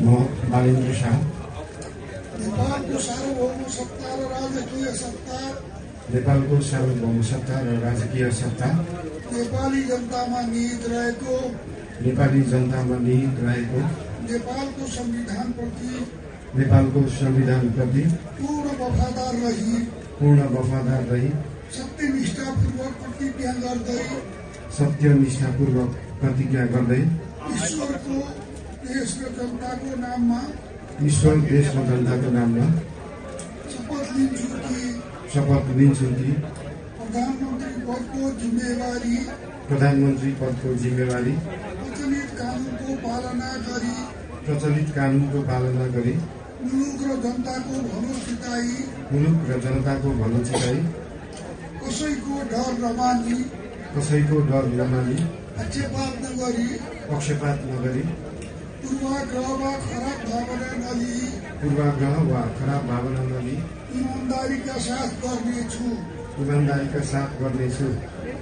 म बालेन्द्र शाह नेपालको सार्वभौम सत्ता र राजकीय सत्ता नेपालको सार्वभौम सत्ता र राजकीय सत्ता नेपाली जनतामा निहित रहेको नेपाली जनतामा निहित रहेको नेपालको संविधानप्रति पूर्ण वफादार रही सत्यनिष्ठापूर्वक प्रतिज्ञा गर्दै ईश्वर, देश र जनताको नाममा शपथ लिन्छु कि प्रधानमन्त्री पदको जिम्मेवारी प्रचलित कानुनको पालना गरी मुलुक र जनताको भलो चिताई कसैको डर नमानी पक्षपात नगरी पूर्वाग्रह वा खराब भावना नलिई इमानदारीका साथ गर्नेछु।